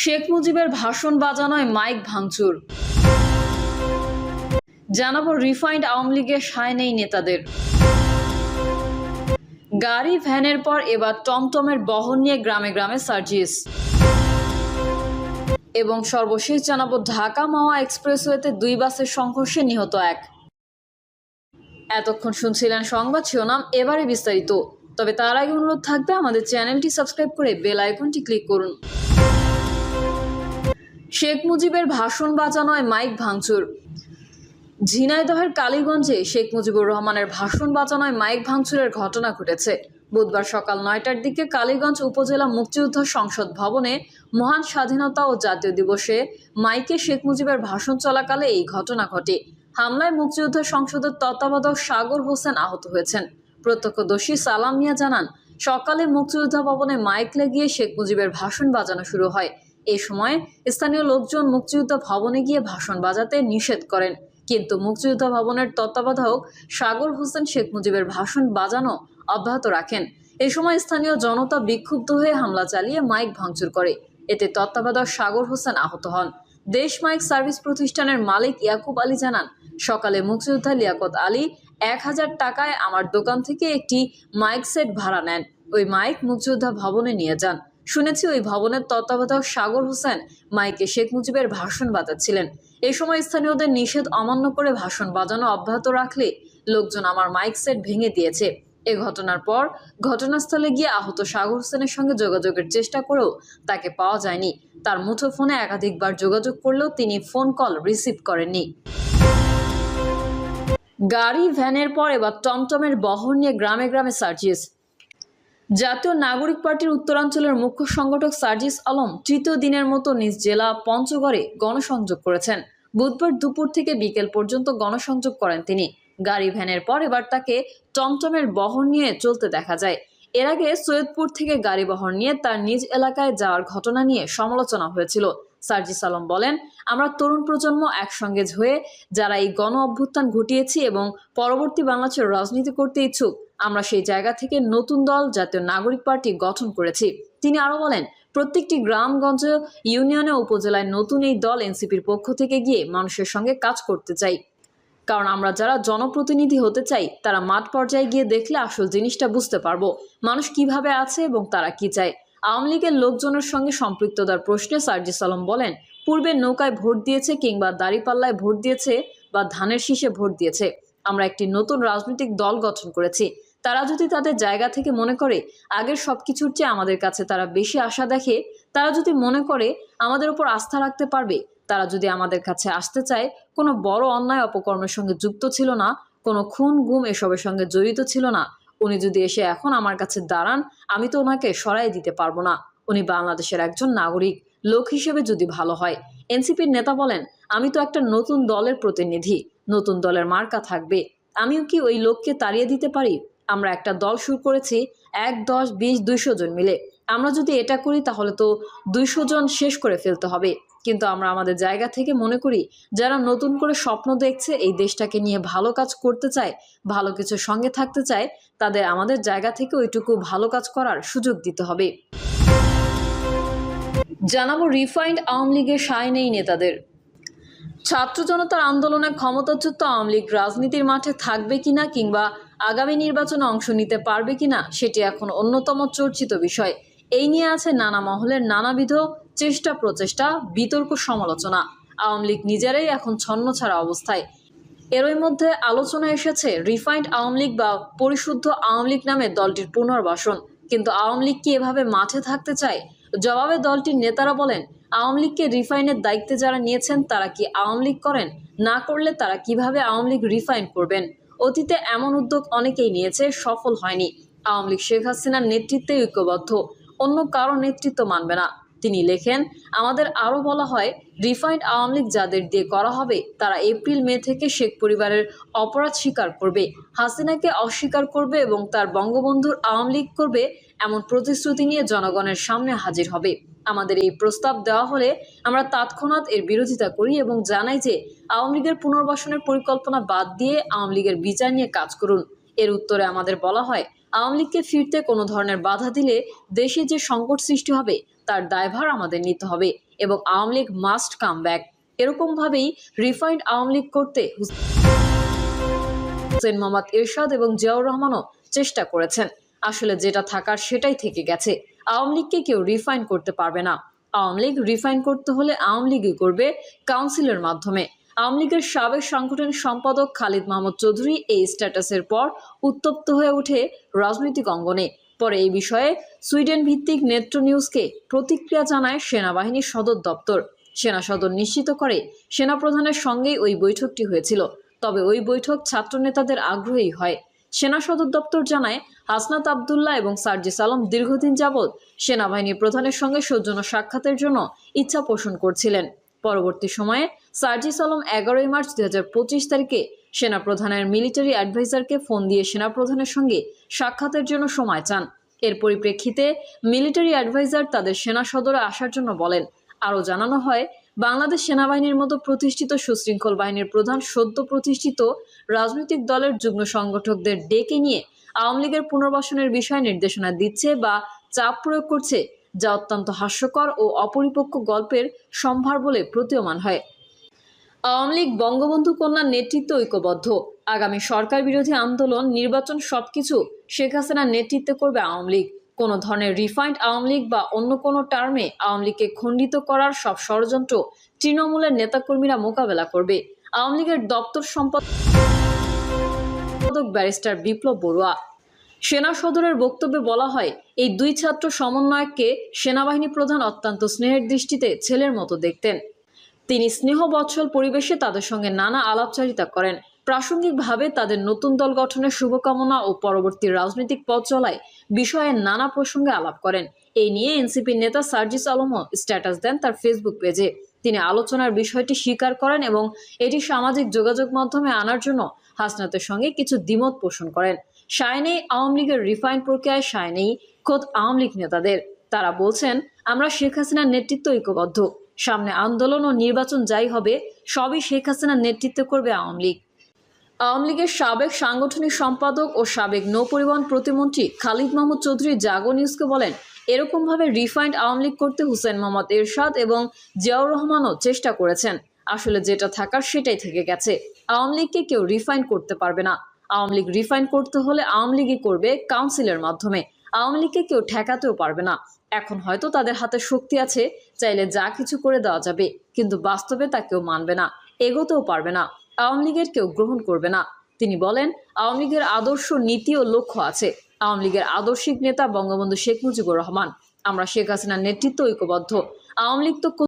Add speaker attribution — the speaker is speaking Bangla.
Speaker 1: শেখ মুজিবের ভাষণ বাজানোয় মাইক ভাঙচুর। জানাবো রিফাইন্ড আওয়ামী লীগের সায় নেই নেতাদের। গাড়ি ভ্যানের পর এবার টমটমের বহর নিয়ে গ্রামে গ্রামে সার্জিস। এবং সর্বশেষ জানাবো ঢাকা মাওয়া এক্সপ্রেসওয়েতে 2 বাসের সংঘর্ষে নিহত 1। এতক্ষণ শুনছিলেন সংবাদ শিরোনাম, এবারে বিস্তারিত। তবে তার আগে অনুরোধ থাকবে আমাদের চ্যানেলটি সাবস্ক্রাইব করে বেল আইকনটি ক্লিক করুন। শেখ মুজিবের ভাষণ বাজানোয় মাইক ভাঙচুর। ঝিনাইদহের কালীগঞ্জে শেখ মুজিবুর রহমানের ভাষণ বাজানোয় মাইক ভাঙচুরের ঘটনা ঘটেছে। বুধবার সকাল 9টার দিকে কালীগঞ্জ উপজেলা মুক্তিযোদ্ধা সংসদ ভবনে মহান স্বাধীনতা ও জাতীয় দিবসে মাইকে শেখ মুজিবের ভাষণ চলাকালে এই ঘটনা ঘটে। হামলায় মুক্তিযোদ্ধা সংসদের তত্ত্বাবধায়ক সাগর হোসেন আহত হয়েছেন। প্রত্যক্ষদর্শী সালাম মিয়া জানান, সকালে মুক্তিযোদ্ধা ভবনে মাইক লাগিয়ে শেখ মুজিবের ভাষণ বাজানো শুরু হয়। এই সময় স্থানীয় লোকজন মুক্তিযোদ্ধা ভবনে গিয়ে ভাষণ বাজাতে নিষেধ করেন, কিন্তু মুক্তিযোদ্ধা ভবনের তত্ত্বাবধায়ক সাগর হোসেন শেখ মুজিবের ভাষণ বাজানো অব্যাহত রাখেন। এই সময় স্থানীয় জনতা বিক্ষুব্ধ হয়ে হামলা চালিয়ে মাইক ভাঙচুর করে। এতে তত্ত্বাবধায়ক সাগর হোসেন আহত হন। দেশ মাইক সার্ভিস প্রতিষ্ঠানের মালিক ইয়াকুব আলী জানান, সকালে মুক্তিযোদ্ধা লিয়াকত আলী 1000 টাকায় আমার দোকান থেকে একটি মাইক সেট ভাড়া নেন। ওই মাইক মুক্তিযোদ্ধা ভবনে নিয়ে যান। শুনেছি ওই ভবনের তত্ত্বাবধায়ক সাগর হোসেন মাইকে শেখ মুজিবের ভাষণ বাজাচ্ছিলেন। এই সময় স্থানীয়দের নিষেধ অমান্য করে ভাষণ বাজানো অব্যাহত রাখলে লোকজন আমার মাইক সেট ভেঙে দিয়েছে। এ ঘটনার পর ঘটনাস্থলে গিয়ে আহত সাগর হোসেনের সঙ্গে যোগাযোগের চেষ্টা করেও তাকে পাওয়া যায়নি। তার মুঠোফোনে একাধিকবার যোগাযোগ করলেও তিনি ফোন কল রিসিভ করেননি। গাড়ি ভ্যানের পর এবার টমটমের বহর নিয়ে গ্রামে গ্রামে সার্জিস। জাতীয় নাগরিক পার্টির উত্তরাঞ্চলের মুখ্য সংগঠক সার্জিস আলম তৃতীয় দিনের মতো নিজ জেলা পঞ্চগড়ে গণসংযোগ করেছেন। বুধবার দুপুর থেকে বিকেল পর্যন্ত গণসংযোগ করেন তিনি। গাড়ি ভ্যানের পর এবার তাকে টমটমের বহর নিয়ে চলতে দেখা যায়। এর আগে সৈয়দপুর থেকে গাড়ি বহর নিয়ে তার নিজ এলাকায় যাওয়ার ঘটনা নিয়ে সমালোচনা হয়েছিল। সার্জিস আলম বলেন, আমরা তরুণ প্রজন্ম একসঙ্গে হয়ে যারা এই গণ অভ্যুত্থান ঘটিয়েছি এবং পরবর্তী বাংলাদেশের রাজনীতি করতে ইচ্ছুক, আমরা সেই জায়গা থেকে নতুন দল জাতীয় নাগরিক পার্টি গঠন করেছি। তিনি আরো বলেন, প্রত্যেকটি গ্রামগঞ্জ ইউনিয়নে উপজেলায় নতুন এই দল এনসিপির পক্ষ থেকে গিয়ে মানুষের সঙ্গে কাজ করতে চাই। কারণ আমরা যারা জনপ্রতিনিধি হতে চাই তারা মাঠ পর্যায়ে গিয়ে দেখলে আসল জিনিসটা বুঝতে পারবো মানুষ কিভাবে আছে এবং তারা কি চায়। আওয়ামী লীগের লোকজনের সঙ্গে সম্পৃক্ততার প্রশ্নে সার্জিস আলম বলেন, পূর্বে নৌকায় ভোট দিয়েছে কিংবা দাঁড়িপাল্লায় ভোট দিয়েছে বা ধানের শীষে ভোট দিয়েছে, আমরা একটি নতুন রাজনৈতিক দল গঠন করেছি। তারা যদি তাদের জায়গা থেকে মনে করে আগের সবকিছুর চেয়ে আমাদের কাছে তারা বেশি আশা দেখে, তারা যদি মনে করে আমাদের উপর আস্থা রাখতে পারবে, তারা যদি আমাদের কাছে আসতে চায়, কোনো বড় অন্যায় অপকর্মের সঙ্গে যুক্ত ছিল না, কোনো খুন গুম এসবের সঙ্গে জড়িত ছিল না, উনি যদি এসে এখন আমার কাছে দাঁড়ান, আমি তো ওনাকে সরাই দিতে পারবো না। উনি বাংলাদেশের একজন নাগরিক, লোক হিসেবে যদি ভালো হয়। এনসিপির নেতা বলেন, আমি তো একটা নতুন দলের প্রতিনিধি, নতুন দলের মার্কা থাকবে, আমিও কি ওই লোককে তাড়িয়ে দিতে পারি? আমরা একটা দল শুরু করেছি 1, 10, 20, 200 জন মিলে। আমরা যদি এটা করি তাহলে তো 200 জন শেষ করে ফেলতে হবে। কিন্তু আমরা আমাদের জায়গা থেকে মনে করি যারা নতুন করে স্বপ্ন দেখছে, এই দেশটাকে নিয়ে ভালো কাজ করতে চায়, ভালো কিছুর সঙ্গে থাকতে চায়, তাদের আমাদের জায়গা থেকে ওইটুকু ভালো কাজ করার সুযোগ দিতে হবে। জানাবো রিফাইন্ড আওয়ামী লীগের সায় নেই নেতাদের। ছাত্র জনতার আন্দোলনে ক্ষমতাচ্যুত আওয়ামী লীগ রাজনীতির মাঠে থাকবে কিনা কিংবা আগামী নির্বাচনে অংশ নিতে পারবে কিনা সেটি এখন অন্যতম চর্চিত বিষয়। এই নিয়ে আছে নানা মহলের নানাবিধ চেষ্টা প্রচেষ্টা, বিতর্ক সমালোচনা। আওয়ামী লীগ নিজেরাই এখন ছন্নছাড়া অবস্থায়। এরই মধ্যে আলোচনা এসেছে রিফাইন্ড আওয়ামী লীগ বা পরিশুদ্ধ আওয়ামী লীগ নামে দলটির পুনর্বাসন। কিন্তু আওয়ামী লীগ কি এভাবে মাঠে থাকতে চায়? জবাবে দলটির নেতারা বলেন, আওয়ামী লীগকে রিফাইনের দায়িত্বে যারা নিয়েছেন তারা কি আওয়ামী লীগ করেন? না করলে তারা কিভাবে আওয়ামী লীগ রিফাইন করবেন? অতীতে এমন উদ্যোগ অনেকেই নিয়েছে, সফল হয়নি। আওয়ামী লীগ শেখ হাসিনার নেতৃত্বে ঐক্যবদ্ধ, অন্য কারো নেতৃত্ব মানবে না। তিনি লেখেন, আমাদের আরও বলা হয়, রিফাইন্ড আওয়ামী লীগ যাদের দিয়ে করা হবে তারা এপ্রিল মে থেকে শেখ পরিবারের অপরাধ স্বীকার করবে, হাসিনাকে অস্বীকার করবে এবং তার বঙ্গবন্ধুর আওয়ামী লীগ করবে এমন প্রতিশ্রুতি নিয়ে জনগণের সামনে হাজির হবে। আমাদের এই প্রস্তাব দেওয়া হলে আমরা তৎক্ষণাৎ এর বিরোধিতা করি এবং জানাই যে আওয়ামী লীগের পুনর্বাসনের পরিকল্পনা বাদ দিয়ে আওয়ামী লীগের বিচার নিয়ে কাজ করুন। এর উত্তরে আমাদের বলা হয়, আওয়ামী লীগকে ফিরতে কোনো ধরনের বাধা দিলে দেশে যে সংকট সৃষ্টি হবে তার দায়ভার আমাদের নিতে হবে এবং Awami League must come back. এরকম ভাবেই রিফাইন্ড আওয়ামী লীগ করতে হুসেইন মোহাম্মদ এরশাদ এবং জিয়াউর রহমানও চেষ্টা করেছেন। আসলে যেটা থাকার সেটাই থেকে গেছে। আওয়ামী লীগকে কেউ রিফাইন করতে পারবে না। আওয়ামী লীগ রিফাইন করতে হলে আওয়ামী লীগই করবে, কাউন্সিলের মাধ্যমে। আওয়ামী লীগের সাবেক সাংগঠনিক সম্পাদক খালিদ মাহমুদ চৌধুরী এই স্ট্যাটাসের পর উত্তপ্ত হয়ে ওঠে রাজনৈতিক অঙ্গনে। পরে এই বিষয়ে সুইডেন ভিত্তিক নেত্র নিউজকে প্রতিক্রিয়া জানায় সেনাবাহিনীর সদর দপ্তর। সেনা সদর নিশ্চিত করে সেনাপ্রধানের সঙ্গেই ওই বৈঠকটি হয়েছিল। তবে ওই বৈঠক ছাত্র নেতাদের আগ্রহেই হয়। সেনা সদর দপ্তর জানায়, হাসনাত আবদুল্লাহ এবং সার্জিস আলম দীর্ঘদিন যাবৎ সেনাবাহিনী প্রধানের সঙ্গে সৌজন্য সাক্ষাতের জন্য ইচ্ছা পোষণ করছিলেন। পরবর্তী সময়ে সার্জিস আলম 11 মার্চ 2025 তারিখে সেনাপ্রধানের মিলিটারি অ্যাডভাইজারকে ফোন দিয়ে সেনাপ্রধানের সঙ্গে সাক্ষাতের জন্য সময় চান। এর পরিপ্রেক্ষিতে মিলিটারি অ্যাডভাইজার তাদের সেনা সদরে আসার জন্য বলেন। আরও জানানো হয়, বাংলাদেশ সেনাবাহিনীর মতো প্রতিষ্ঠিত সুশৃঙ্খল বাহিনীর প্রধান সদ্য প্রতিষ্ঠিত রাজনৈতিক দলের যুগ্ম সংগঠকদের ডেকে নিয়ে আওয়ামী লীগের পুনর্বাসনের বিষয়ে নির্দেশনা দিচ্ছে বা চাপ প্রয়োগ করছে, যা অত্যন্ত হাস্যকর ও অপরিপক্ক গল্পের সম্ভার বলে প্রতীয়মান হয়। আওয়ামী লীগ বঙ্গবন্ধু কন্যার নেতৃত্বে ঐক্যবদ্ধ। আগামী সরকার বিরোধী আন্দোলন, নির্বাচন সবকিছু শেখ হাসিনার নেতৃত্বে করবে আওয়ামী লীগ। কোনো ধরনের রিফাইন্ড আওয়ামী লীগ বা অন্য কোনো টার্মে আওয়ামী লীগকে খণ্ডিত করার সব ষড়যন্ত্র তৃণমূলের নেতাকর্মীরা মোকাবেলা করবে। আওয়ামী লীগের দপ্তর সম্পাদক ব্যারিস্টার বিপ্লব বড়ুয়া। সেনা সদরের বক্তব্যে বলা হয়, এই দুই ছাত্র সমন্বয়ককে সেনাবাহিনী প্রধান অত্যন্ত স্নেহের দৃষ্টিতে ছেলের মতো দেখতেন। তিনি স্নেহবৎসল পরিবেশে তাদের সঙ্গে নানা আলাপচারিতা করেন। প্রাসঙ্গিকভাবে তাদের নতুন দল গঠনের শুভকামনা ও পরবর্তী রাজনৈতিক পথ চলায় বিষয়ে নানা প্রসঙ্গে আলাপ করেন। এই নিয়ে এনসিপির নেতা সার্জিস আলমও স্ট্যাটাস দেন তার ফেসবুক পেজে। তিনি আলোচনার বিষয়টি স্বীকার করেন এবং এটি সামাজিক যোগাযোগ মাধ্যমে আনার জন্য হাসনাতের সঙ্গে কিছু দ্বিমত পোষণ করেন। সায় নেই আওয়ামী লীগের রিফাইন প্রক্রিয়ায়, সায় নেই খোদ আওয়ামী লীগ নেতাদের। তারা বলছেন, আমরা শেখ হাসিনার নেতৃত্বে ঐক্যবদ্ধ। সামনে আন্দোলন ও নির্বাচন যাই হবে, সবই শেখ হাসিনার নেতৃত্বে করবে আওয়ামী লীগ। আওয়ামী লীগের সাবেক সাংগঠনিক সম্পাদক ও সাবেক নৌপরিবহন প্রতিমন্ত্রী খালিদ মাহমুদ চৌধুরী জাগো নিউজকে বলেন, এরকমভাবে রিফাইন্ড আওয়ামী লীগ করতে হুসেইন মোহাম্মদ এরশাদ এবং জিয়াউর রহমানও চেষ্টা করেছেন। আসলে যেটা থাকার সেটাই থেকে গেছে। আওয়ামী লীগকে কেউ রিফাইন করতে পারবে না। আওয়ামী লীগ রিফাইন করতে হলে আওয়ামী লীগই করবে, কাউন্সিলের মাধ্যমে। আওয়ামী লীগকে কেউ ঠেকাতেও পারবে না। এখন হয়তো তাদের হাতে শক্তি আছে, চাইলে যা কিছু করে দেওয়া যাবে, কিন্তু বাস্তবে তা কেউ মানবে না, এগোতেও পারবে না। আওয়ামী লীগের কেউ গ্রহণ করবে না। তিনি বলেন, আওয়ামী লীগের আদর্শ, নীতি ও লক্ষ্য আছে। আওয়ামী লীগের আদর্শিক নেতা বঙ্গবন্ধু শেখ মুজিবুর রহমান। আমরা শেখ হাসিনার নেতৃত্বে ঐক্যবদ্ধ। আওয়ামী লীগ তো